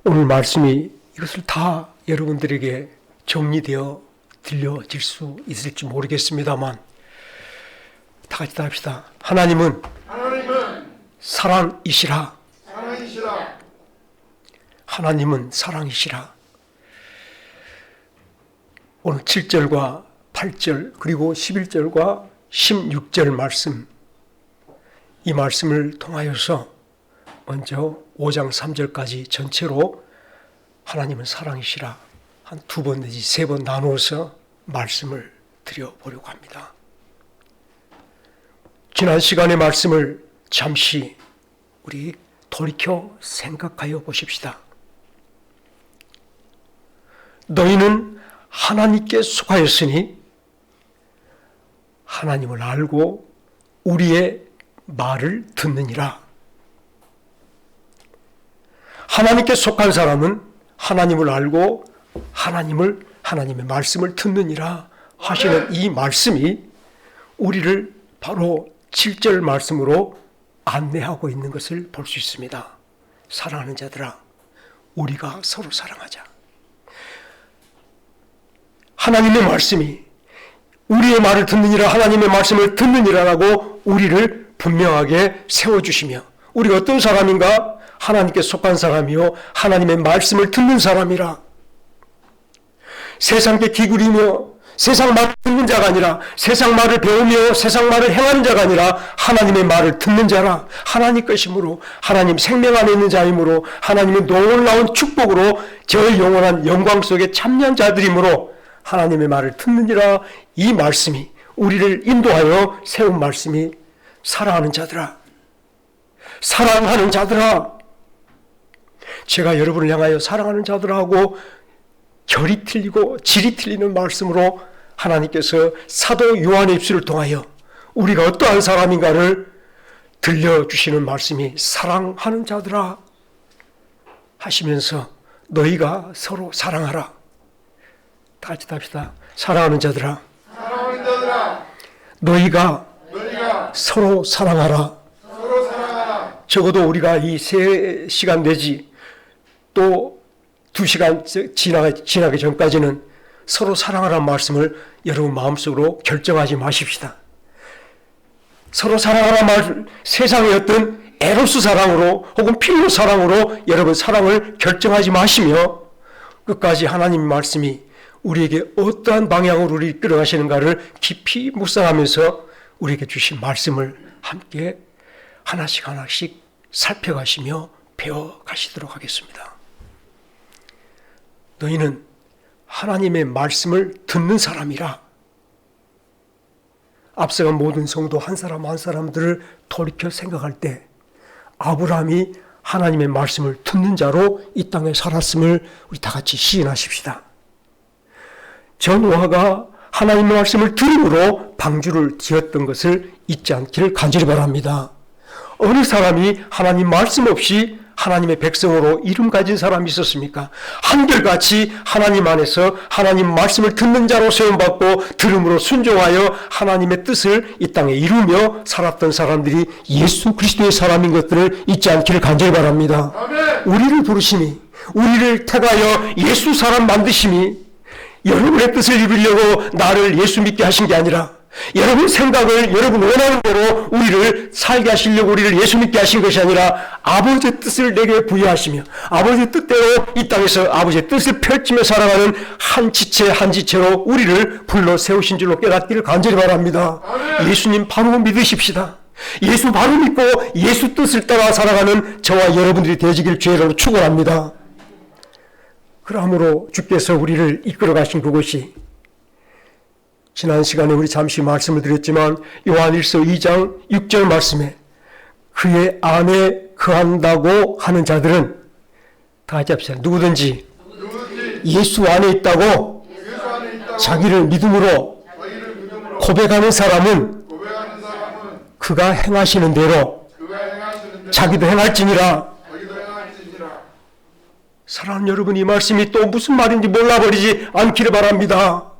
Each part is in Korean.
오늘 말씀이 이것을 다 여러분들에게 정리되어 들려질 수 있을지 모르겠습니다만 다 같이 답시다. 하나님은 사랑이시라. 하나님은 사랑이시라. 오늘 7절과 8절 그리고 11절과 16절 말씀, 이 말씀을 통하여서 먼저 5장 3절까지 전체로 하나님은 사랑이시라 한 2번 내지 3번 나누어서 말씀을 드려보려고 합니다. 지난 시간의 말씀을 잠시 우리 돌이켜 생각하여 보십시다. 너희는 하나님께 속하였으니 하나님을 알고 우리의 말을 듣느니라. 하나님께 속한 사람은 하나님을 알고 하나님의 말씀을 듣느니라 하시는 이 말씀이 우리를 바로 7절 말씀으로 안내하고 있는 것을 볼 수 있습니다. 사랑하는 자들아, 우리가 서로 사랑하자. 하나님의 말씀이 우리의 말을 듣느니라, 하나님의 말씀을 듣느니라라고 우리를 분명하게 세워주시며, 우리가 어떤 사람인가? 하나님께 속한 사람이요 하나님의 말씀을 듣는 사람이라. 세상께 기울이며 세상 말을 듣는 자가 아니라, 세상 말을 배우며 세상 말을 행하는 자가 아니라 하나님의 말을 듣는 자라. 하나님 것이므로, 하나님 생명 안에 있는 자이므로, 하나님의 놀라운 축복으로 저 영원한 영광 속에 참여한 자들이므로 하나님의 말을 듣느니라. 이 말씀이 우리를 인도하여 세운 말씀이 사랑하는 자들아, 사랑하는 자들아. 제가 여러분을 향하여 사랑하는 자들하고 결이 틀리고 질이 틀리는 말씀으로 하나님께서 사도 요한의 입술을 통하여 우리가 어떠한 사람인가를 들려주시는 말씀이 사랑하는 자들아 하시면서 너희가 서로 사랑하라. 다 같이 답시다. 사랑하는 자들아, 너희가 서로 사랑하라. 적어도 우리가 이 3시간 내지 또 2시간 지나기 전까지는 서로 사랑하라는 말씀을 여러분 마음속으로 결정하지 마십시다. 서로 사랑하라는 말, 세상의 어떤 에로스 사랑으로 혹은 필요 사랑으로 여러분 사랑을 결정하지 마시며 끝까지 하나님의 말씀이 우리에게 어떠한 방향으로 우리를 끌어가시는가를 깊이 묵상하면서 우리에게 주신 말씀을 함께 하나씩 살펴가시며 배워가시도록 하겠습니다. 너희는 하나님의 말씀을 듣는 사람이라. 앞서간 모든 성도 한 사람 한 사람들을 돌이켜 생각할 때 아브라함이 하나님의 말씀을 듣는 자로 이 땅에 살았음을 우리 다 같이 시인하십시다. 전 노아가 하나님의 말씀을 들음으로 방주를 지었던 것을 잊지 않기를 간절히 바랍니다. 어느 사람이 하나님 말씀 없이 하나님의 백성으로 이름 가진 사람이 있었습니까? 한결같이 하나님 안에서 하나님 말씀을 듣는 자로 세움받고 들음으로 순종하여 하나님의 뜻을 이 땅에 이루며 살았던 사람들이 예수 그리스도의 사람인 것들을 잊지 않기를 간절히 바랍니다. 아멘. 우리를 부르심이, 우리를 택하여 예수 사람 만드심이 여러분의 뜻을 이루려고 나를 예수 믿게 하신 게 아니라 여러분 생각을 여러분 원하는 대로 우리를 살게 하시려고 우리를 예수 믿게 하신 것이 아니라 아버지의 뜻을 내게 부여하시며 아버지의 뜻대로 이 땅에서 아버지의 뜻을 펼치며 살아가는 한 지체 한 지체로 우리를 불러 세우신 줄로 깨닫기를 간절히 바랍니다. 아멘. 예수님 바로 믿으십시다. 예수 바로 믿고 예수 뜻을 따라 살아가는 저와 여러분들이 되시길 주의로 축원합니다. 그러므로 주께서 우리를 이끌어 가신 그곳이 지난 시간에 우리 잠시 말씀을 드렸지만 요한일서 2장 6절 말씀에 그의 안에 거한다고 하는 자들은 다 같이 합시다. 누구든지 예수 안에 있다고 자기를 믿음으로 고백하는 사람은 그가 행하시는 대로 자기도 행할지니라. 사랑하는 여러분, 이 말씀이 또 무슨 말인지 몰라버리지 않기를 바랍니다.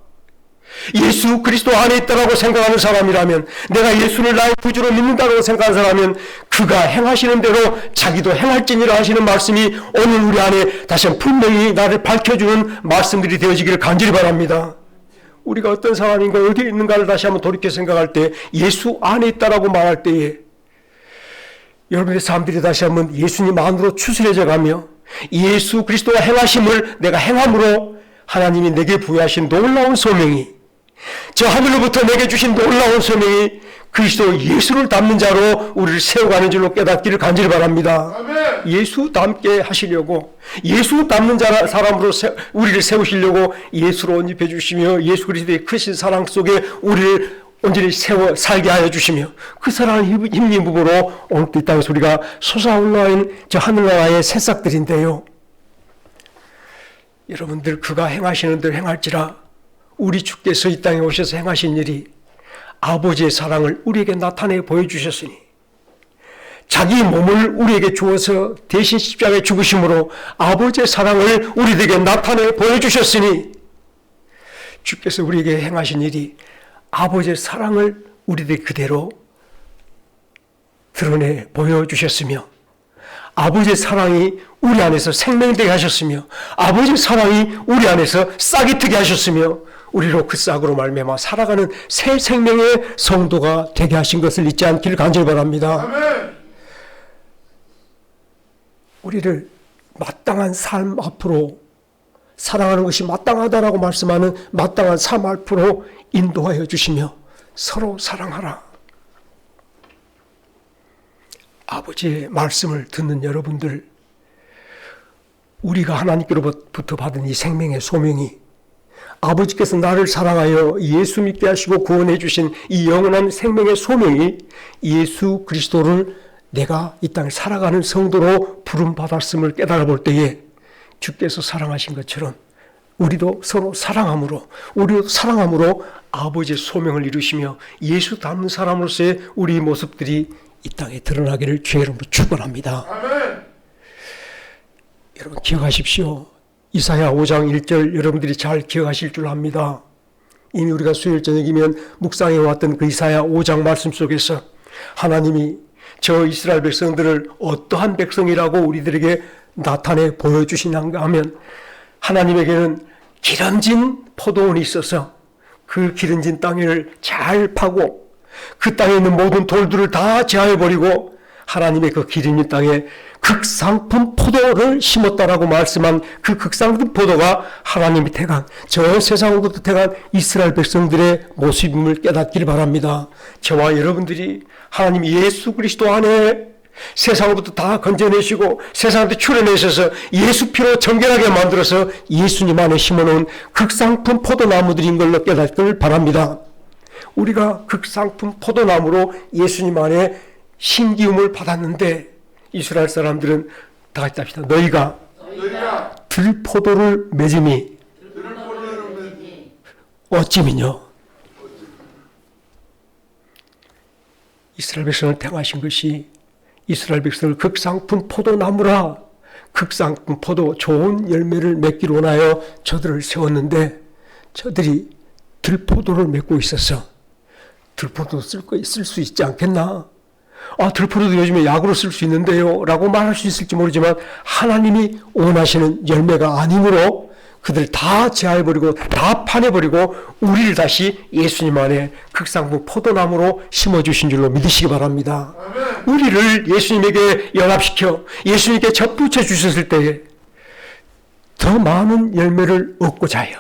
예수 그리스도 안에 있다고 생각하는 사람이라면, 내가 예수를 나의 구주로 믿는다고 생각하는 사람이면 그가 행하시는 대로 자기도 행할지니라 하시는 말씀이 오늘 우리 안에 다시 한번 분명히 나를 밝혀주는 말씀들이 되어지기를 간절히 바랍니다. 우리가 어떤 사람인가 어디에 있는가를 다시 한번 돌이켜 생각할 때, 예수 안에 있다라고 말할 때에 여러분의 삶들이 다시 한번 예수님 안으로 추스려져 가며 예수 그리스도가 행하심을 내가 행함으로 하나님이 내게 부여하신 놀라운 소명이, 저 하늘로부터 내게 주신 놀라운 소명이 그리스도 예수를 닮는 자로 우리를 세워가는 줄로 깨닫기를 간절히 바랍니다. 아멘. 예수 닮게 하시려고, 예수 닮는 사람으로 우리를 세우시려고 예수로 옷 입혀주시며 예수 그리스도의 크신 사랑 속에 우리를 온전히 세워 살게 하여 주시며 그 사랑을 힘입음으로 오늘 이 땅에서 우리가 솟아올라 있는 저 하늘나라의 새싹들인데요. 여러분들 그가 행하시는 대로 행할지라, 우리 주께서 이 땅에 오셔서 행하신 일이 아버지의 사랑을 우리에게 나타내 보여주셨으니, 자기 몸을 우리에게 주어서 대신 십자가에 죽으심으로 아버지의 사랑을 우리에게 나타내 보여주셨으니, 주께서 우리에게 행하신 일이 아버지의 사랑을 우리들 그대로 드러내 보여주셨으며, 아버지의 사랑이 우리 안에서 생명되게 하셨으며, 아버지의 사랑이 우리 안에서 싹이 트게 하셨으며, 우리로 그 싹으로 말미암아 살아가는 새 생명의 성도가 되게 하신 것을 잊지 않기를 간절히 바랍니다. 아멘. 우리를 마땅한 삶 앞으로, 사랑하는 것이 마땅하다라고 말씀하는 마땅한 삶 앞으로 인도하여 주시며 서로 사랑하라. 아버지의 말씀을 듣는 여러분들, 우리가 하나님께로부터 받은 이 생명의 소명이, 아버지께서 나를 사랑하여 예수 믿게 하시고 구원해 주신 이 영원한 생명의 소명이 예수 그리스도를 내가 이 땅에 살아가는 성도로 부름받았음을 깨달아 볼 때에, 주께서 사랑하신 것처럼 우리도 서로 사랑함으로, 우리도 사랑함으로 아버지의 소명을 이루시며 예수 닮는 사람으로서의 우리 모습들이 이 땅에 드러나기를 주의 이름으로 축원합니다. 아멘. 여러분 기억하십시오. 이사야 5장 1절 여러분들이 잘 기억하실 줄 압니다. 이미 우리가 수요일 저녁이면 묵상해 왔던 그 이사야 5장 말씀 속에서 하나님이 저 이스라엘 백성들을 어떠한 백성이라고 우리들에게 나타내 보여주시는가 하면, 하나님에게는 기름진 포도원이 있어서 그 기름진 땅을 잘 파고 그 땅에 있는 모든 돌들을 다 제하여버리고 하나님의 그 기름진 땅에 극상품 포도를 심었다라고 말씀한 그 극상품 포도가 하나님이 택한, 저 세상으로부터 택한 이스라엘 백성들의 모습임을 깨닫기를 바랍니다. 저와 여러분들이 하나님 예수 그리스도 안에 세상으로부터 다 건져내시고 세상한테 출애내셔서 예수 피로 정결하게 만들어서 예수님 안에 심어놓은 극상품 포도나무들인 걸로 깨닫기를 바랍니다. 우리가 극상품 포도나무로 예수님 안에 신기움을 받았는데, 이스라엘 사람들은 다 같이 합시다. 너희가 들포도를 맺음이 어찌미뇨. 이스라엘 백성을 택하신 것이 이스라엘 백성을 극상품 포도나무라, 극상품 포도 좋은 열매를 맺기를 원하여 저들을 세웠는데, 저들이 들포도를 맺고 있어서 들포도 쓸 수 있지 않겠나? 들포도도 요즘에 약으로 쓸 수 있는데요 라고 말할 수 있을지 모르지만, 하나님이 원하시는 열매가 아니므로 그들 다 제하해버리고 다 파내버리고 우리를 다시 예수님 안에 극상품 포도나무로 심어주신 줄로 믿으시기 바랍니다. 아멘. 우리를 예수님에게 연합시켜 예수님께 접붙여 주셨을 때에 더 많은 열매를 얻고자 하여,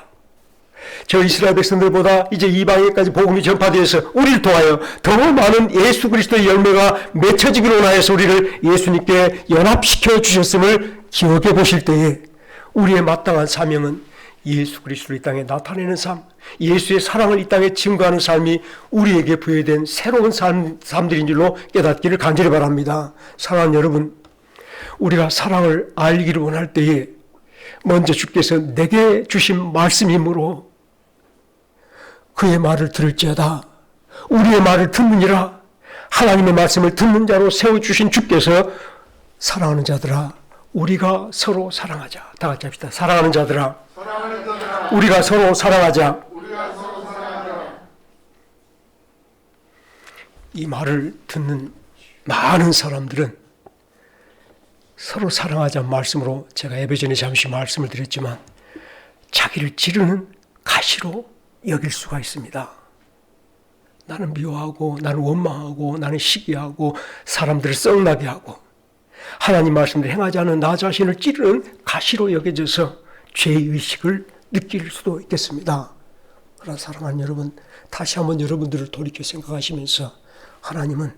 저 이스라엘 백성들보다 이제 이방인까지 복음이 전파되어서 우리를 통하여 더 많은 예수 그리스도의 열매가 맺혀지기로 원하여서 우리를 예수님께 연합시켜 주셨음을 기억해 보실 때에, 우리의 마땅한 사명은 예수 그리스도를 이 땅에 나타내는 삶, 예수의 사랑을 이 땅에 증거하는 삶이 우리에게 부여된 새로운 삶들인 줄로 깨닫기를 간절히 바랍니다. 사랑하는 여러분, 우리가 사랑을 알기를 원할 때에 먼저 주께서 내게 주신 말씀이므로 그의 말을 들을지어다. 우리의 말을 듣느니라. 하나님의 말씀을 듣는 자로 세워주신 주께서, 사랑하는 자들아 우리가 서로 사랑하자. 다 같이 합시다. 사랑하는 자들아 우리가 서로 사랑하자. 이 말을 듣는 많은 사람들은 서로 사랑하자는 말씀으로 제가 예배 전에 잠시 말씀을 드렸지만 자기를 찌르는 가시로 여길 수가 있습니다. 나는 미워하고 나는 원망하고 나는 시기하고 사람들을 썩나게 하고 하나님 말씀대로 행하지 않은 나 자신을 찌르는 가시로 여겨져서 죄의식을 느낄 수도 있겠습니다. 그러나 사랑하는 여러분, 다시 한번 여러분들을 돌이켜 생각하시면서 하나님은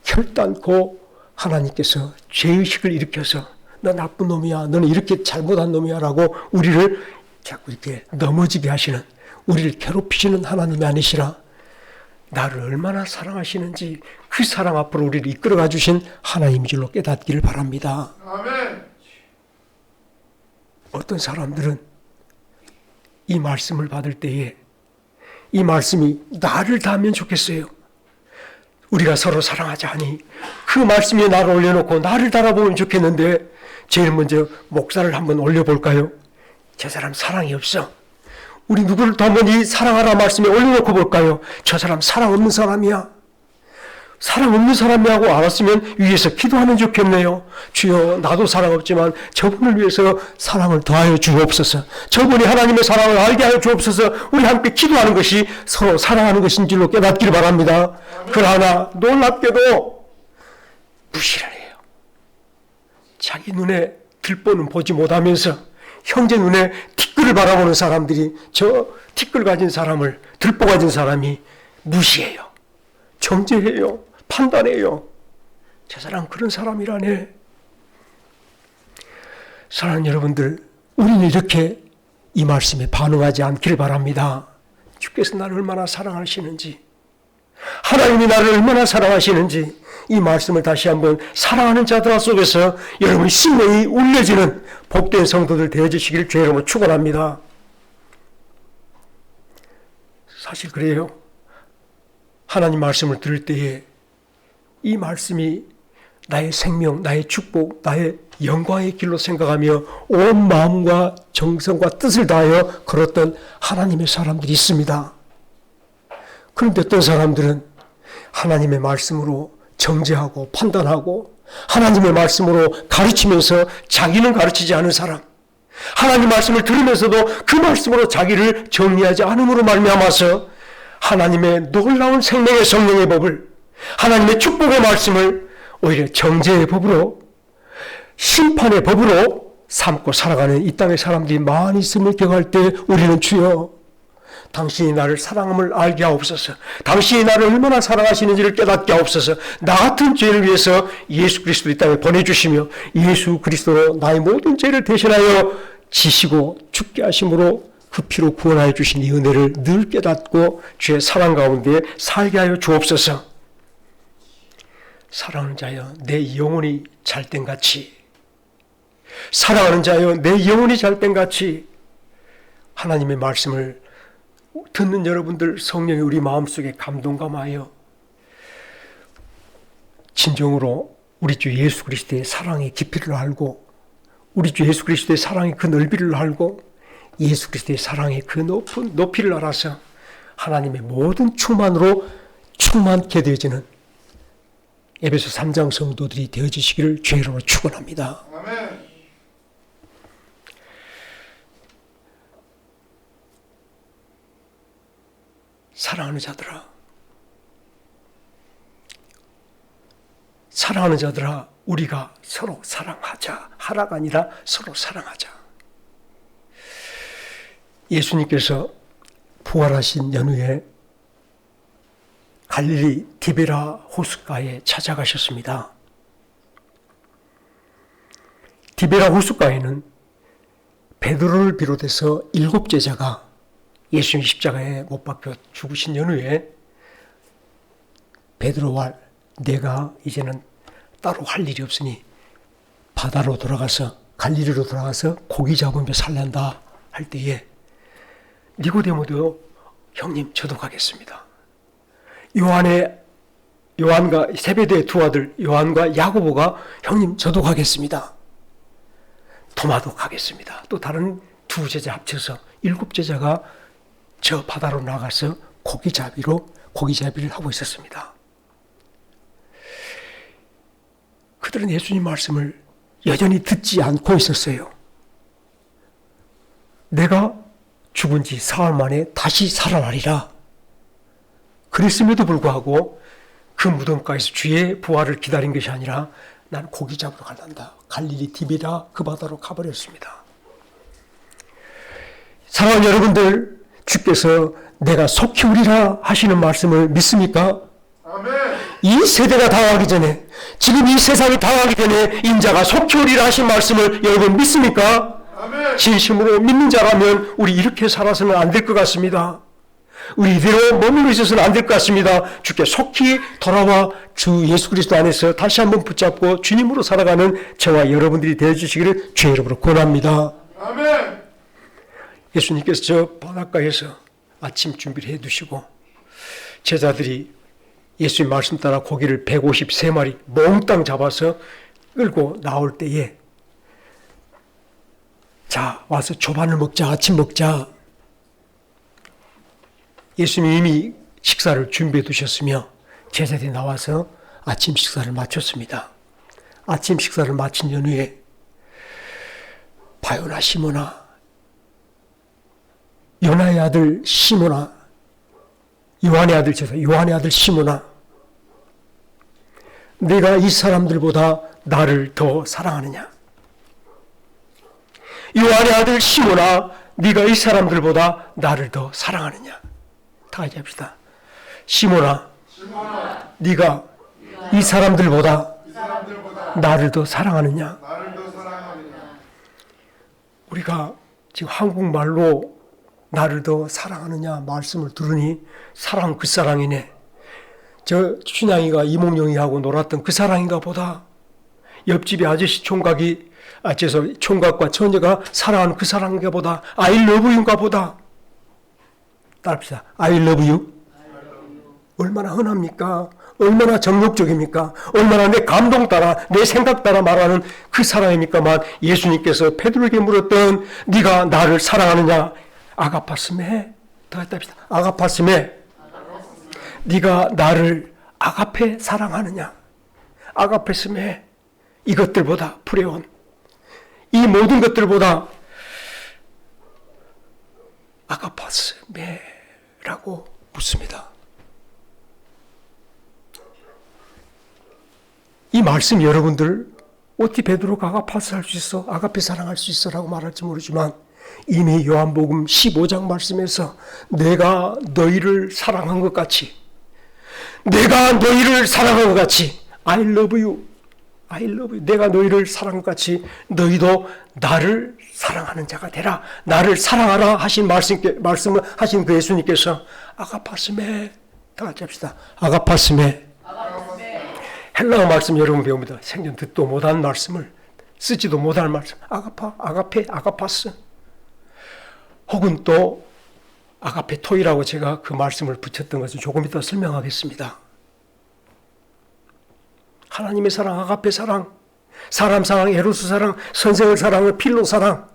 결단코 하나님께서 죄의식을 일으켜서 너 나쁜 놈이야, 너는 이렇게 잘못한 놈이야 라고 우리를 자꾸 이렇게 넘어지게 하시는, 우리를 괴롭히시는 하나님이 아니시라 나를 얼마나 사랑하시는지 그 사랑 앞으로 우리를 이끌어가 주신 하나님인 줄로 깨닫기를 바랍니다. 아멘. 어떤 사람들은 이 말씀을 받을 때에 이 말씀이 나를 닿으면 좋겠어요. 우리가 서로 사랑하자 하니 그 말씀이 나를 올려놓고 나를 달아보면 좋겠는데 제일 먼저 목사를 한번 올려볼까요? 저 사람 사랑이 없어. 우리 누구를 더 한번 이 사랑하라 말씀에 올려놓고 볼까요? 저 사람 사랑 없는 사람이야. 사랑 없는 사람이라고 알았으면 위에서 기도하면 좋겠네요. 주여, 나도 사랑 없지만 저분을 위해서 사랑을 더하여 주옵소서. 저분이 하나님의 사랑을 알게 하여 주옵소서. 우리 함께 기도하는 것이 서로 사랑하는 것인 줄로 깨닫기를 바랍니다. 그러나 놀랍게도 무시를 해요. 자기 눈에 들보는 보지 못하면서 형제 눈에 티끌을 바라보는 사람들이 저 티끌 가진 사람을, 들보 가진 사람이 무시해요. 정죄해요. 판단해요. 저 사람 그런 사람이라네. 사랑하는 여러분들, 우리는 이렇게 이 말씀에 반응하지 않기를 바랍니다. 주께서 나를 얼마나 사랑하시는지, 하나님이 나를 얼마나 사랑하시는지 이 말씀을 다시 한번 사랑하는 자들 속에서 여러분 심령이 울려지는 복된 성도들 되어주시기를 주의 이름으로 축원합니다. 사실 그래요. 하나님 말씀을 들을 때에 이 말씀이 나의 생명, 나의 축복, 나의 영광의 길로 생각하며 온 마음과 정성과 뜻을 다하여 걸었던 하나님의 사람들이 있습니다. 그런데 어떤 사람들은 하나님의 말씀으로 정죄하고 판단하고 하나님의 말씀으로 가르치면서 자기는 가르치지 않은 사람, 하나님 말씀을 들으면서도 그 말씀으로 자기를 정리하지 않음으로 말미암아서 하나님의 놀라운 생명의 성령의 법을, 하나님의 축복의 말씀을 오히려 정죄의 법으로, 심판의 법으로 삼고 살아가는 이 땅의 사람들이 많이 있음을 경험할 때 우리는 주여, 당신이 나를 사랑함을 알게 하옵소서. 당신이 나를 얼마나 사랑하시는지를 깨닫게 하옵소서. 나 같은 죄를 위해서 예수 그리스도를 이 땅에 보내주시며 예수 그리스도로 나의 모든 죄를 대신하여 지시고 죽게 하심으로 그 피로 구원하여 주신 이 은혜를 늘 깨닫고 주의 사랑 가운데 살게 하여 주옵소서. 사랑하는 자여, 내 영혼이 잘된같이, 사랑하는 자여, 내 영혼이 잘된같이 하나님의 말씀을 듣는 여러분들 성령이 우리 마음속에 감동감하여 진정으로 우리 주 예수 그리스도의 사랑의 깊이를 알고, 우리 주 예수 그리스도의 사랑의 그 넓이를 알고, 예수 그리스도의 사랑의 그 높은 높이를 알아서 하나님의 모든 충만으로 충만케 되어지는 에베소 3장 성도들이 되어지시기를 주의 이름으로 축원합니다. 아멘. 사랑하는 자들아, 사랑하는 자들아, 우리가 서로 사랑하자. 하라가 아니라 서로 사랑하자. 예수님께서 부활하신 연후에 갈릴리 디베라 호숫가에 찾아가셨습니다. 디베라 호숫가에는 베드로를 비롯해서 7 제자가 예수님 십자가에 못 박혀 죽으신 연후에 베드로와 내가 이제는 따로 할 일이 없으니 바다로 돌아가서, 갈릴리로 돌아가서 고기 잡으며 살란다 할 때에 니고데모도 형님 저도 가겠습니다. 요한과 세베대의 두 아들 요한과 야고보가 형님 저도 가겠습니다. 도마도 가겠습니다. 또 다른 2 제자 합쳐서 7 제자가 저 바다로 나가서 고기잡이를 하고 있었습니다. 그들은 예수님 말씀을 여전히 듣지 않고 있었어요. 내가 죽은 지 사흘 만에 다시 살아나리라. 그랬음에도 불구하고 그 무덤가에서 주의 부활을 기다린 것이 아니라 난 고기 잡으러 갈란다. 갈릴리 디비라 그 바다로 가버렸습니다. 사랑하는 여러분들, 주께서 내가 속히 오리라 하시는 말씀을 믿습니까? 아멘. 이 세대가 당하기 전에, 지금 이 세상이 당하기 전에 인자가 속히 오리라 하신 말씀을 여러분 믿습니까? 아멘. 진심으로 믿는 자라면 우리 이렇게 살아서는 안 될 것 같습니다. 우리 이대로 머물러 있어서는 안 될 것 같습니다. 주께 속히 돌아와 주 예수 그리스도 안에서 다시 한번 붙잡고 주님으로 살아가는 저와 여러분들이 되어주시기를 주의 이름으로 권합니다. 아멘. 예수님께서 저 바닷가에서 아침 준비를 해두시고 제자들이 예수님 말씀 따라 고기를 153마리 몽땅 잡아서 끌고 나올 때에 자, 와서 조반을 먹자, 아침 먹자. 예수님이 이미 식사를 준비해 두셨으며 제자들이 나와서 아침 식사를 마쳤습니다. 아침 식사를 마친 연후에 바요나 시모나, 요나의 아들 시모나, 요한의 아들 시모나, 내가 이 사람들보다 나를 더 사랑하느냐? 요한의 아들 시모나, 네가 이 사람들보다 나를 더 사랑하느냐? 다 같이 합시다. 시모나, 네가 이 사람들보다 나를 더 사랑하느냐? 우리가 지금 한국말로 나를 더 사랑하느냐 말씀을 들으니 사랑 그 사랑이네. 저 춘향이가 이몽룡이하고 놀았던 그 사랑인가 보다. 옆집에 아저씨 총각이 총각과 처녀가 사랑하는 그 사랑인가 보다. I love you인가 보다. 따라합시다. I love you. 얼마나 흔합니까? 얼마나 정욕적입니까? 얼마나 내 감동 따라 내 생각 따라 말하는 그 사랑입니까만 예수님께서 베드로에게 물었던 네가 나를 사랑하느냐? 아가파스메. 다 같이 합시다. 아가파스메. 네가 나를 아가페 사랑하느냐? 아가페스메. 이것들보다 프레온. 이 모든 것들보다 아가파스메라고 묻습니다. 이 말씀 여러분들 어떻게 베드로가 아가파스 할 수 있어? 아가페 사랑할 수 있어? 라고 말할지 모르지만 이미 요한복음 15장 말씀에서 내가 너희를 사랑한 것 같이 I love you. 내가 너희를 사랑한 것 같이 너희도 나를 사랑하는 자가 되라. 나를 사랑하라 하신 말씀을 하신 그 예수님께서 아가파스메. 다 같이 합시다. 아가파스메. 헬라어 말씀 여러분 배웁니다. 생전 듣도 못한 말씀을 쓰지도 못할 말씀. 아가페, 아가파스. 혹은 또 아가페토이라고 제가 그 말씀을 붙였던 것을 조금 이따 설명하겠습니다. 하나님의 사랑, 아가페 사랑, 사람 사랑, 에로스 사랑, 선생을 사랑을 필로 사랑.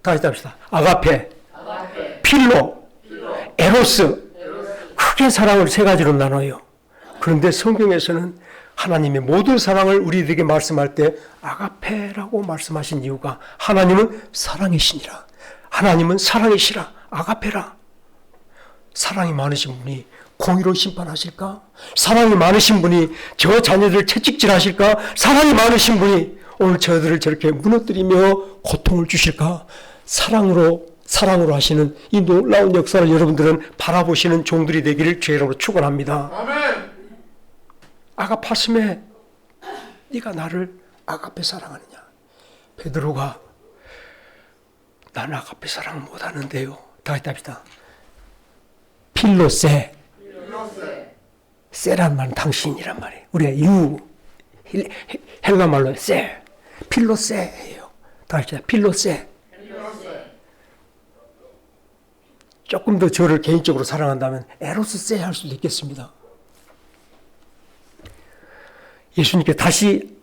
다시 합시다. 아가페, 필로, 에로스. 크게 사랑을 세 가지로 나눠요. 그런데 성경에서는 하나님의 모든 사랑을 우리들에게 말씀할 때 아가페라고 말씀하신 이유가 하나님은 사랑이시니라. 하나님은 사랑이시라. 아가페라. 사랑이 많으신 분이 공의로 심판하실까? 사랑이 많으신 분이 저 자녀들 채찍질하실까? 사랑이 많으신 분이 오늘 저들을 저렇게 무너뜨리며 고통을 주실까? 사랑으로 하시는 이 놀라운 역사를 여러분들은 바라보시는 종들이 되기를 주의 이름으로 축원합니다. 아멘. 아가파스메, 네가 나를 아가페 사랑하느냐? 베드로가 나는 아가페 사랑 못하는데요. 다 같이 합시다. 필로세. 세란 말은 당신이란 말이에요. 우리가 헬라 말로 세. 필로세예요. 다 같이 합시다. 필로세. 조금 더 저를 개인적으로 사랑한다면 에로스세 할 수도 있겠습니다. 예수님께 다시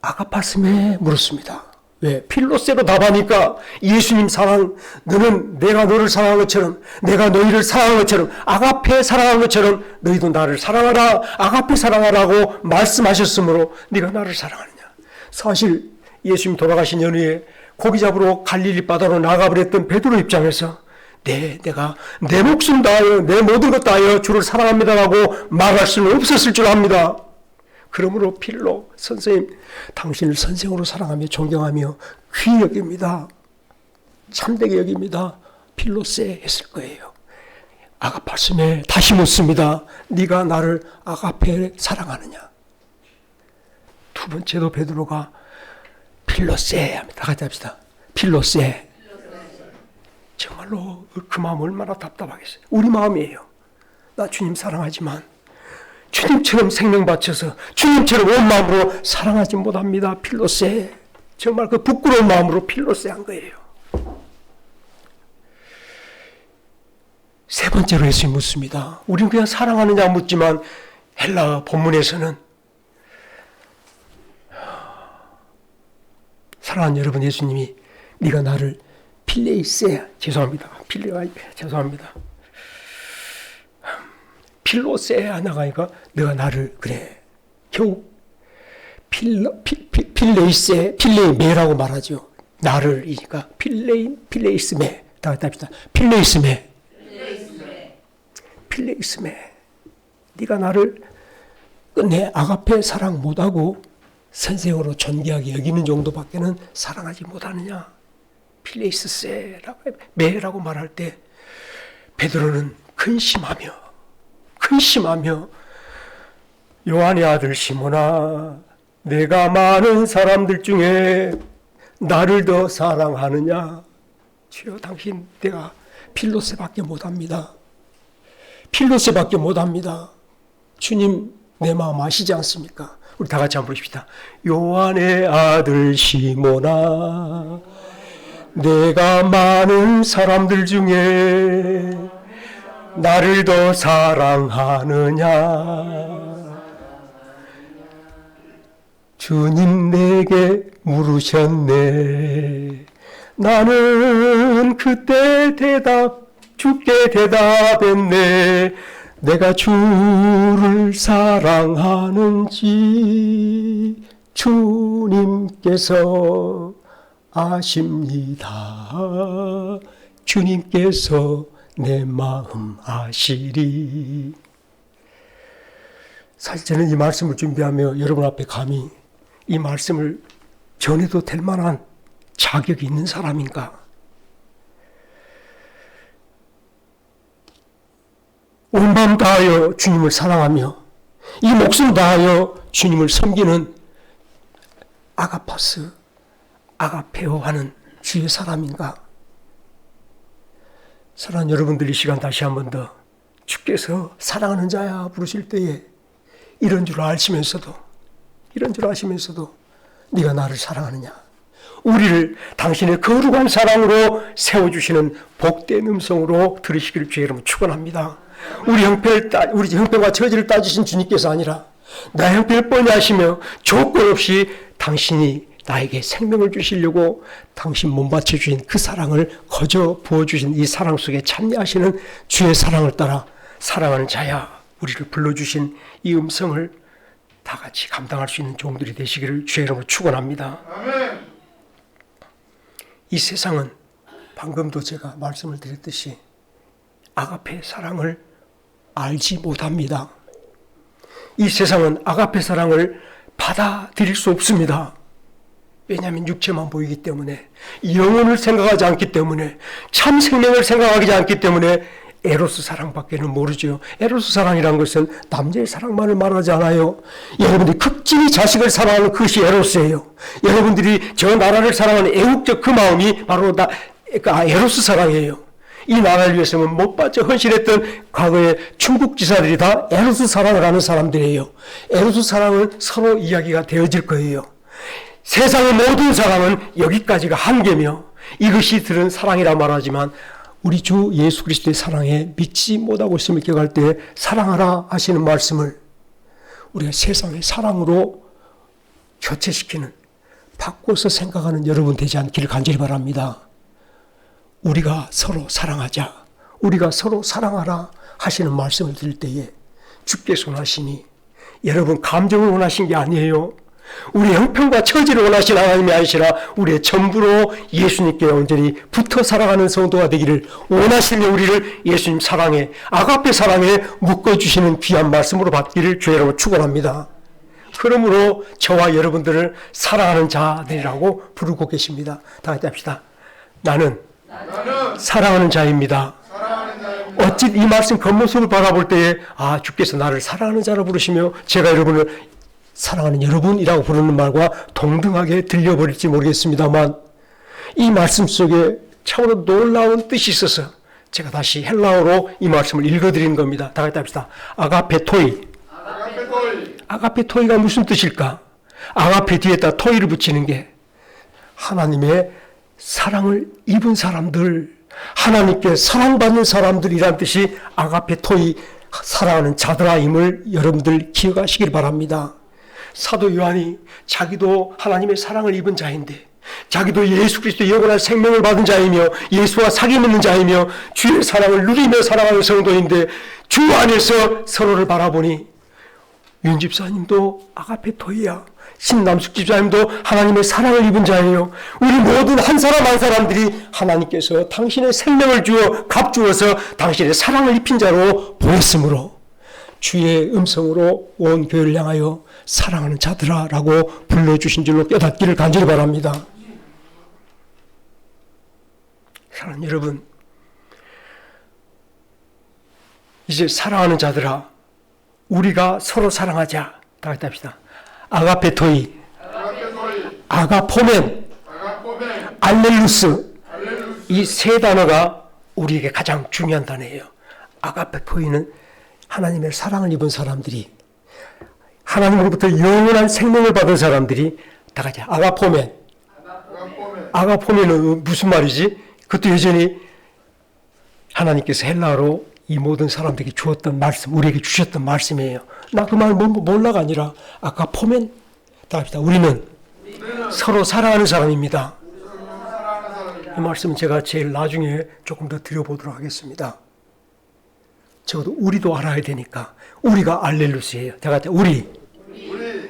아가파스메 물었습니다. 왜? 필로세로 답하니까 예수님 사랑, 너는 내가 너를 사랑한 것처럼, 내가 너희를 사랑한 것처럼, 아가페 사랑한 것처럼 너희도 나를 사랑하라, 아가페 사랑하라고 말씀하셨으므로 네가 나를 사랑하느냐? 사실 예수님 돌아가신 연후에 고기 잡으러 갈릴리 바다로 나가버렸던 베드로 입장에서 내가 내 목숨 다하여 내 모든 것 다하여 주를 사랑합니다라고 말할 수는 없었을 줄 압니다. 그러므로 필로 선생님, 당신을 선생으로 사랑하며 존경하며 귀히 여깁니다. 참되게 여깁니다. 필로세 했을 거예요. 아가파스메 다시 묻습니다. 네가 나를 아가페 사랑하느냐? 두 번째도 베드로가 필로세 합니다. 같이 합시다. 필로세. 정말로 그 마음 얼마나 답답하겠어요. 우리 마음이에요. 나 주님 사랑하지만 주님처럼 생명 바쳐서 주님처럼 온 마음으로 사랑하지 못합니다. 필로세. 정말 그 부끄러운 마음으로 필로세 한 거예요. 세 번째로 예수님 묻습니다. 우리는 그냥 사랑하느냐 묻지만 헬라 본문에서는 사랑하는 여러분, 예수님이 네가 나를 필레이세, 죄송합니다. 죄송합니다. 필로세 나가니까 내가 나를 그래. 겨우 필레이세, 필레이메라고 말하죠. 나를이니까 필레이스메. 다 합시다. 필레이스메. 필레이스메. 네가 나를 끝내 아가페 사랑 못하고 선생으로 존귀하게 여기는 정도밖에는 사랑하지 못하느냐. 필레이스세라고 말할 때 베드로는 근심하며 요한의 아들 시몬아, 내가 많은 사람들 중에 나를 더 사랑하느냐? 주여, 당신 내가 필로세밖에 못합니다. 필로세밖에 못합니다. 주님 내 마음 아시지 않습니까? 우리 다 같이 한번 부르십시다. 요한의 아들 시몬아, 내가 많은 사람들 중에 나를 더 사랑하느냐? 주님 내게 물으셨네. 나는 그때 주께 대답했네. 내가 주를 사랑하는지 주님께서 아십니다. 주님께서 내 마음 아시리. 사실 저는 이 말씀을 준비하며 여러분 앞에 감히 이 말씀을 전해도 될 만한 자격이 있는 사람인가? 온 마음 다하여 주님을 사랑하며 이 목숨 다하여 주님을 섬기는 아가파스, 아가페오 하는 주의 사람인가? 사랑하는 여러분들, 이 시간 다시 한 번 더 주께서 사랑하는 자야 부르실 때에 이런 줄 아시면서도 네가 나를 사랑하느냐? 우리를 당신의 거룩한 사랑으로 세워주시는 복된 음성으로 들으시기를 주의 이름으로 축원합니다. 우리 형편과 처지를 따지신 주님께서 아니라 나 형편을 뻔히 아시며 조건 없이 당신이 나에게 생명을 주시려고 당신 몸 바쳐주신 그 사랑을 거저 부어주신 이 사랑 속에 참여하시는 주의 사랑을 따라 사랑하는 자야 우리를 불러주신 이 음성을 다 같이 감당할 수 있는 종들이 되시기를 주의 이름으로 축원합니다. 아멘. 이 세상은 방금도 제가 말씀을 드렸듯이 아가페 사랑을 알지 못합니다. 이 세상은 아가페 사랑을 받아들일 수 없습니다. 왜냐하면 육체만 보이기 때문에, 영혼을 생각하지 않기 때문에, 참 생명을 생각하지 않기 때문에 에로스 사랑밖에는 모르죠. 에로스 사랑이란 것은 남자의 사랑만을 말하지 않아요. 여러분들이 극진히 자식을 사랑하는 그것이 에로스예요. 여러분들이 저 나라를 사랑하는 애국적 그 마음이 바로 에로스 사랑이에요. 이 나라를 위해서는 못 바쳐 헌신했던 과거의 중국 지사들이 다 에로스 사랑을 하는 사람들이에요. 에로스 사랑은 서로 이야기가 되어질 거예요. 세상의 모든 사랑은 여기까지가 한계며 이것이 들은 사랑이라 말하지만 우리 주 예수 그리스도의 사랑에 믿지 못하고 있음을 기억할 때 사랑하라 하시는 말씀을 우리가 세상의 사랑으로 교체시키는, 바꿔서 생각하는 여러분 되지 않기를 간절히 바랍니다. 우리가 서로 사랑하자, 우리가 서로 사랑하라 하시는 말씀을 들을 때에 주께서 원하시니, 여러분 감정을 원하신 게 아니에요. 우리의 형편과 처지를 원하시는 하나님이 아니시라 우리의 전부로 예수님께 온전히 붙어 살아가는 성도가 되기를 원하시며 우리를 예수님 사랑에 아가페 사랑에 묶어주시는 귀한 말씀으로 받기를 주의 이름으로 축원합니다. 그러므로 저와 여러분들을 사랑하는 자들이라고 부르고 계십니다. 다 같이 합시다. 나는 사랑하는 자입니다. 어찌 이 말씀 겉모습을 바라볼 때에 주께서 나를 사랑하는 자로 부르시며 제가 여러분을 사랑하는 여러분이라고 부르는 말과 동등하게 들려버릴지 모르겠습니다만 이 말씀 속에 참으로 놀라운 뜻이 있어서 제가 다시 헬라어로 이 말씀을 읽어드리는 겁니다. 다 같이 합시다. 아가페토이. 아가페토이가 무슨 뜻일까? 아가페 뒤에다 토이를 붙이는 게 하나님의 사랑을 입은 사람들, 하나님께 사랑받는 사람들이란 뜻이 아가페토이, 사랑하는 자들아임을 여러분들 기억하시길 바랍니다. 사도 요한이 자기도 하나님의 사랑을 입은 자인데 자기도 예수 그리스도의 영원한 생명을 받은 자이며 예수와 사귐 있는 자이며 주의 사랑을 누리며 살아가는 성도인데 주 안에서 서로를 바라보니 윤 집사님도 아가페토이야, 신남숙 집사님도 하나님의 사랑을 입은 자예요. 우리 모든 한 사람 한 사람들이 하나님께서 당신의 생명을 주어 값주어서 당신의 사랑을 입힌 자로 보였으므로 주의 음성으로 온 교회를 향하여 사랑하는 자들아 라고 불러주신 줄로 깨닫기를 간절히 바랍니다. 사랑하는 여러분, 이제 사랑하는 자들아, 우리가 서로 사랑하자. 다 같이 합시다. 아가페토이, 아가포멘, 알렐루스, 이 세 단어가 우리에게 가장 중요한 단어예요. 아가페토이는 하나님의 사랑을 입은 사람들이, 하나님으로부터 영원한 생명을 받은 사람들이 다 같이 아가포멘. 아가포멘은 무슨 말이지? 그것도 여전히 하나님께서 헬라어로 이 모든 사람들에게 주었던 말씀, 우리에게 주셨던 말씀이에요. 나 그 말 몰라가 아니라 아가포멘. 다 합시다. 우리는 서로 사랑하는 사람입니다. 이 말씀은 제가 제일 나중에 조금 더 드려보도록 하겠습니다. 적어도 우리도 알아야 되니까. 우리가 알렐루스예요. 다 같이 우리.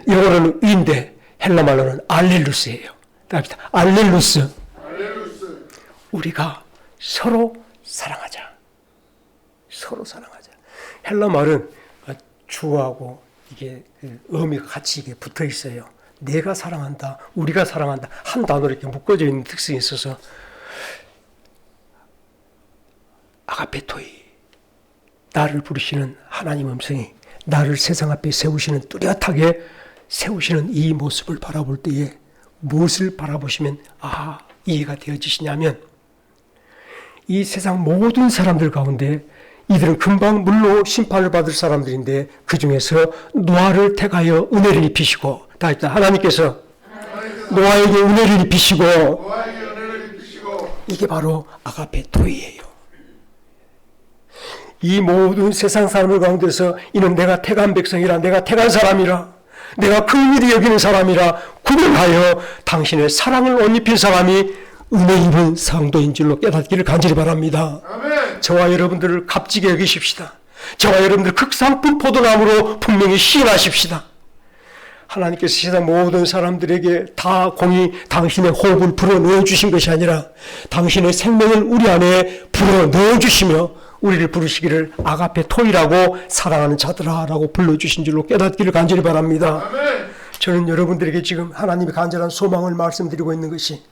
영어로는 위인데 헬라말로는 알렐루스예요. 다 합시다. 알렐루스. 우리가 서로 사랑하자. 서로 사랑하자. 헬라 말은 주하고 이게 의미가 같이 이게 붙어 있어요. 내가 사랑한다, 우리가 사랑한다 한 단어로 이렇게 묶어져 있는 특성이 있어서 아가페토이, 나를 부르시는 하나님 음성이 나를 세상 앞에 세우시는, 뚜렷하게 세우시는 이 모습을 바라볼 때에 무엇을 바라보시면 이해가 되어지시냐면 이 세상 모든 사람들 가운데 이들은 금방 물로 심판을 받을 사람들인데 그 중에서 노아를 택하여 은혜를 입히시고, 다 했다. 하나님께서 노아에게 은혜를 입히시고, 이게 바로 아가페토이예요. 이 모든 세상 사람들 가운데서 이는 내가 택한 백성이라, 내가 택한 사람이라, 내가 긍휼히 여기는 사람이라 구별하여 당신의 사랑을 옷 입힌 사람이 은혜 입은 성도인 줄로 깨닫기를 간절히 바랍니다. 아멘. 저와 여러분들을 값지게 여기십시다. 저와 여러분들 극상품 포도나무로 분명히 시인하십시다. 하나님께서 세상 모든 사람들에게 다 공히 당신의 호흡을 불어넣어 주신 것이 아니라 당신의 생명을 우리 안에 불어넣어 주시며 우리를 부르시기를 아가페토이라고, 사랑하는 자들아라고 불러주신 줄로 깨닫기를 간절히 바랍니다. 아멘. 저는 여러분들에게 지금 하나님의 간절한 소망을 말씀드리고 있는 것이,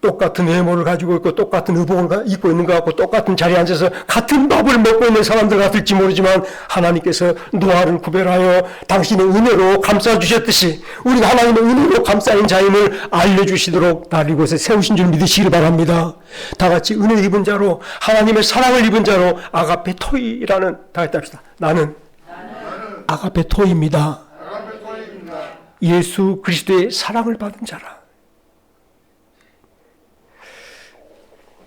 똑같은 외모를 가지고 있고 똑같은 의복을 입고 있는 것 같고 똑같은 자리에 앉아서 같은 밥을 먹고 있는 사람들 같을지 모르지만 하나님께서 노아를 구별하여 당신의 은혜로 감싸주셨듯이 우리가 하나님의 은혜로 감싸인 자임을 알려주시도록 날 이곳에 세우신 줄 믿으시길 바랍니다. 다 같이 은혜 입은 자로, 하나님의 사랑을 입은 자로 아가페토이라는, 다 같이 합시다. 나는 아가페토이입니다. 예수 그리스도의 사랑을 받은 자라.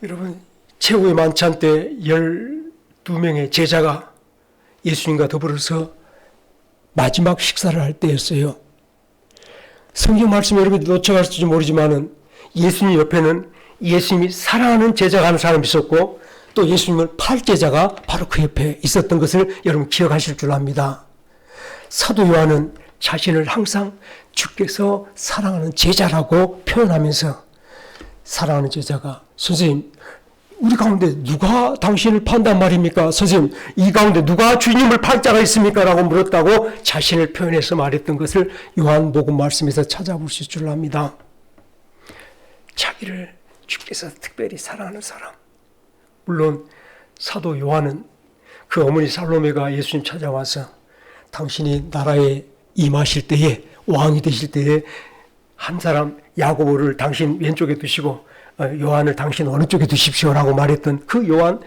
여러분, 최후의 만찬 때 12명의 제자가 예수님과 더불어서 마지막 식사를 할 때였어요. 성경 말씀 여러분이 놓쳐갈지 모르지만은 예수님 옆에는 예수님이 사랑하는 제자가 하는 사람이 있었고 또 예수님을 팔 제자가 바로 그 옆에 있었던 것을 여러분 기억하실 줄 압니다. 사도 요한은 자신을 항상 주께서 사랑하는 제자라고 표현하면서 사랑하는 제자가 선생님 우리 가운데 누가 당신을 판단 말입니까? 선생님 이 가운데 누가 주님을 팔 자가 있습니까? 라고 물었다고 자신을 표현해서 말했던 것을 요한복음 말씀에서 찾아보실 줄 압니다. 자기를 주께서 특별히 사랑하는 사람. 물론 사도 요한은 그 어머니 살로메가 예수님 찾아와서 당신이 나라에 임하실 때에 왕이 되실 때에 한 사람 야고보를 당신 왼쪽에 두시고 요한을 당신 어느 쪽에 두십시오라고 말했던 그 요한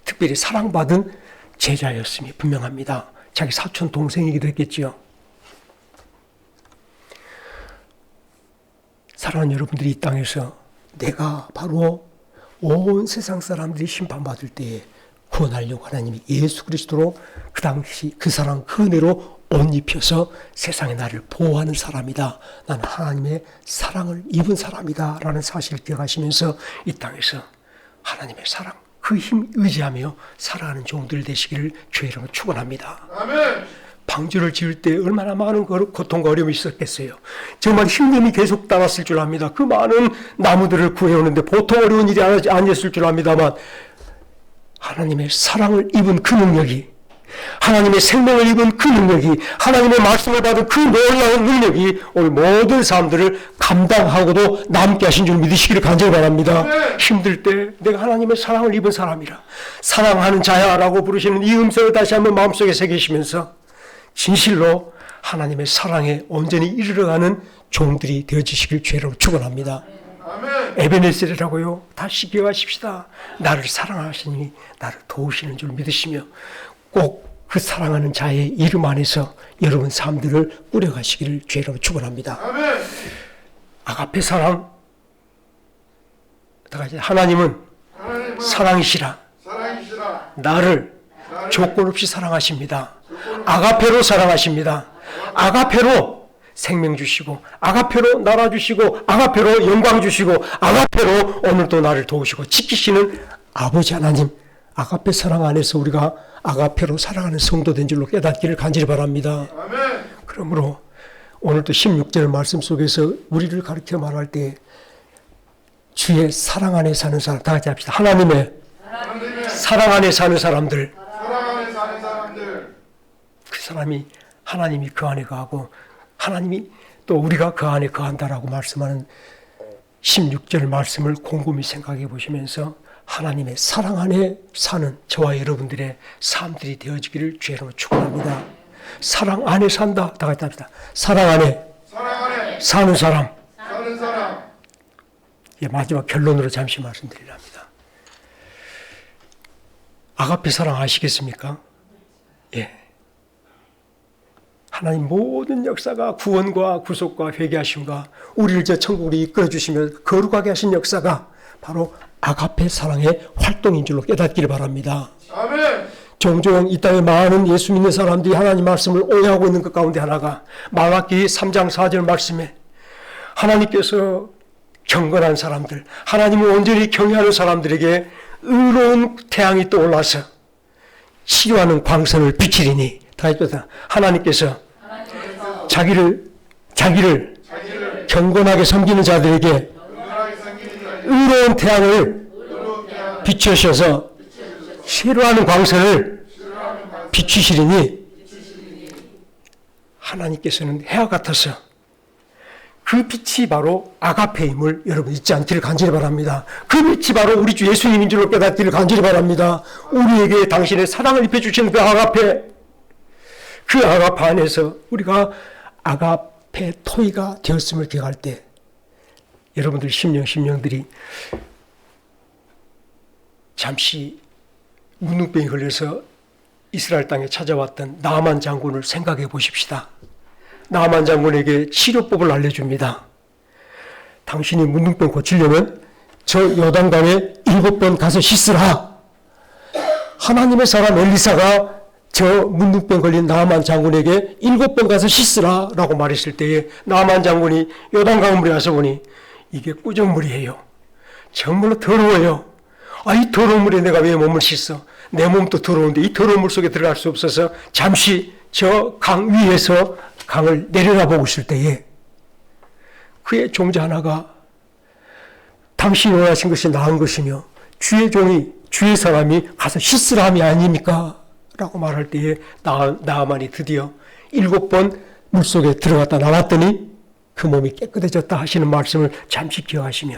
특별히 사랑받은 제자였음이 분명합니다. 자기 사촌 동생이기도 했겠지요. 사랑하는 여러분들이 이 땅에서 내가 바로 온 세상 사람들이 심판받을 때에 구원하려고 하나님이 예수 그리스도로 그 당시 그 사랑 그 은혜로 옷 입혀서 세상의 나를 보호하는 사람이다. 나는 하나님의 사랑을 입은 사람이다. 라는 사실을 기억하시면서 이 땅에서 하나님의 사랑, 그 힘 의지하며 살아가는 종들 되시기를 주의 이름으로 축원합니다. 아멘. 방주를 지을 때 얼마나 많은 고통과 어려움이 있었겠어요. 정말 힘듦이 계속 따랐을 줄 압니다. 그 많은 나무들을 구해오는데 보통 어려운 일이 아니었을 줄 압니다만 하나님의 사랑을 입은 그 능력이, 하나님의 생명을 입은 그 능력이, 하나님의 말씀을 받은 그 놀라운 능력이 오늘 모든 사람들을 감당하고도 남게 하신 줄 믿으시기를 간절히 바랍니다. 힘들 때 내가 하나님의 사랑을 입은 사람이라, 사랑하는 자야라고 부르시는 이 음성을 다시 한번 마음속에 새기시면서 진실로 하나님의 사랑에 온전히 이르러가는 종들이 되어지시길 죄로 축원합니다. 에베네셀이라고요. 다시 기억하십시다. 나를 사랑하시니 나를 도우시는 줄 믿으시며 꼭 그 사랑하는 자의 이름 안에서 여러분 삶들을 꾸려가시기를 죄로 축원합니다. 아가페 사랑. 하나님은 사랑이시라. 나를 조건 없이 사랑하십니다. 아가페로 사랑하십니다. 아가페로 생명 주시고, 아가페로 나라 주시고, 아가페로 영광 주시고, 아가페로 오늘도 나를 도우시고 지키시는 아버지 하나님, 아가페 사랑 안에서 우리가 아가페로 사랑하는 성도 된 줄로 깨닫기를 간절히 바랍니다. 아멘. 그러므로 오늘도 16절 말씀 속에서 우리를 가르쳐 말할 때 주의 사랑 안에 사는 사람, 다 같이 합시다. 하나님의 사랑 안에 사는 사람들. 그 사람이 하나님이 그 안에 거하고 하나님이 또 우리가 그 안에 거한다라고 말씀하는 16절 말씀을 곰곰이 생각해 보시면서 하나님의 사랑 안에 사는 저와 여러분들의 삶들이 되어지기를 주로 축원합니다. 사랑 안에 산다. 다 같이 합시다. 사랑 안에 사는 사람. 예, 마지막 결론으로 잠시 말씀드리려 합니다. 아가페 사랑 아시겠습니까? 예. 하나님 모든 역사가 구원과 구속과 회개하심과 우리를 저 천국으로 이끌어주시며 거룩하게 하신 역사가 바로 아가페 사랑의 활동인 줄로 깨닫기를 바랍니다. 아멘. 종종 이 땅에 많은 예수 믿는 사람들이 하나님 말씀을 오해하고 있는 것 가운데 하나가 말라기 3장 4절 말씀에 하나님께서 경건한 사람들, 하나님을 온전히 경외하는 사람들에게 의로운 태양이 떠올라서 치료하는 광선을 비치리니, 다 했다. 하나님께서 자기를 경건하게 섬기는 자들에게 의로운 태양을 비추셔서 싫어하는 광선을 비추시리니, 하나님께서는 해와 같아서 그 빛이 바로 아가페임을 여러분 잊지 않기를 간절히 바랍니다. 그 빛이 바로 우리 주 예수님인 줄로 깨닫기를 간절히 바랍니다. 우리에게 당신의 사랑을 입혀주시는 그 아가페, 그 아가페 안에서 우리가 아가페 토이가 되었음을 기억할 때 여러분들 심령들이 잠시 문둥병이 걸려서 이스라엘 땅에 찾아왔던 나아만 장군을 생각해 보십시다. 나아만 장군에게 치료법을 알려줍니다. 당신이 문둥병 고치려면 저 요단강에 7번 가서 씻으라. 하나님의 사람 엘리사가 저 문둥병 걸린 나아만 장군에게 7번 가서 씻으라 라고 말했을 때에 나아만 장군이 요단강물에 와서 보니 이게 꾸정물이에요. 정말로 더러워요. 이 더러운 물에 내가 왜 몸을 씻어? 내 몸도 더러운데 이 더러운 물 속에 들어갈 수 없어서 잠시 저 강 위에서 강을 내려다보고 있을 때에 그의 종자 하나가 당신이 원하신 것이 나은 것이며 주의 종이 주의 사람이 가서 씻으라함이 아닙니까? 라고 말할 때에 나아만이 드디어 7번 물속에 들어갔다 나왔더니 그 몸이 깨끗해졌다 하시는 말씀을 잠시 기억하시며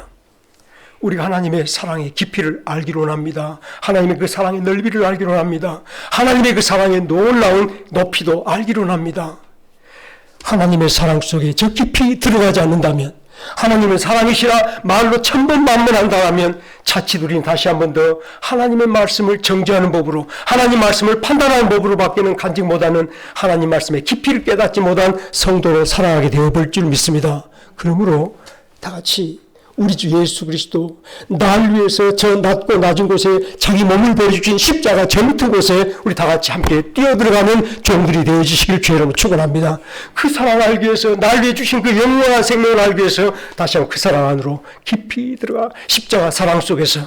우리가 하나님의 사랑의 깊이를 알기로 합니다. 하나님의 그 사랑의 넓이를 알기로 합니다. 하나님의 그 사랑의 놀라운 높이도 알기로 합니다. 하나님의 사랑 속에 저 깊이 들어가지 않는다면 하나님은 사랑이시라 말로 1000번 만번한다면 자칫 우리는 다시 한 번 더 하나님의 말씀을 정죄하는 법으로 하나님 말씀을 판단하는 법으로 밖에는 간직 못하는 하나님 말씀의 깊이를 깨닫지 못한 성도로 살아가게 되어볼 줄 믿습니다. 그러므로 다 같이 우리 주 예수 그리스도 날 위해서 저 낮고 낮은 곳에 자기 몸을 버려주신 십자가 저 밑은 곳에 우리 다 같이 함께 뛰어들어가는 종들이 되어주시길 주의 이름으로 축원합니다. 그 사랑을 알기 위해서 날 위해 주신 그 영원한 생명을 알기 위해서 다시 한번 그 사랑 안으로 깊이 들어가 십자가 사랑 속에서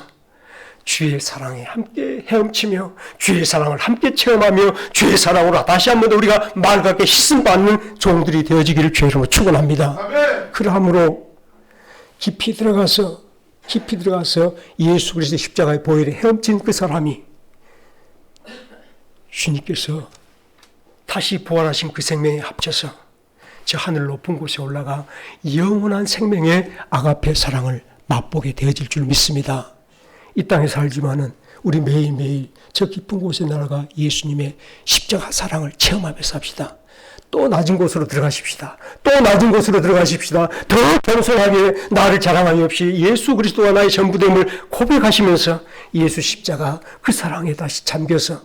주의 사랑에 함께 헤엄치며 주의 사랑을 함께 체험하며 주의 사랑으로 다시 한번 더 우리가 맑게 씻음받는 종들이 되어지기를 주의 이름으로 축원합니다. 그러함으로 깊이 들어가서 예수 그리스도의 십자가의 보혈에 헤엄친 그 사람이 주님께서 다시 부활하신 그 생명에 합쳐서 저 하늘 높은 곳에 올라가 영원한 생명의 아가페 사랑을 맛보게 되어질 줄 믿습니다. 이 땅에 살지만은 우리 매일매일 저 깊은 곳에 날아가 예수님의 십자가 사랑을 체험하며 삽시다. 또 낮은 곳으로 들어가십시다. 또 낮은 곳으로 들어가십시다. 더 겸손하게 나를 자랑함이 없이 예수 그리스도가 나의 전부됨을 고백하시면서 예수 십자가 그 사랑에 다시 잠겨서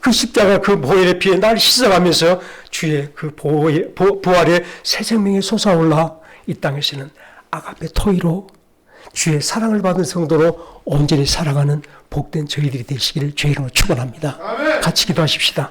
그 십자가 그 보혈의 피에 나를 씻어가면서 주의 그 부활의 새 생명이 솟아올라 이 땅에서는 아가페 토이로 주의 사랑을 받은 성도로 온전히 살아가는 복된 저희들이 되시기를 주의 이름으로 축원합니다. 같이 기도하십시다.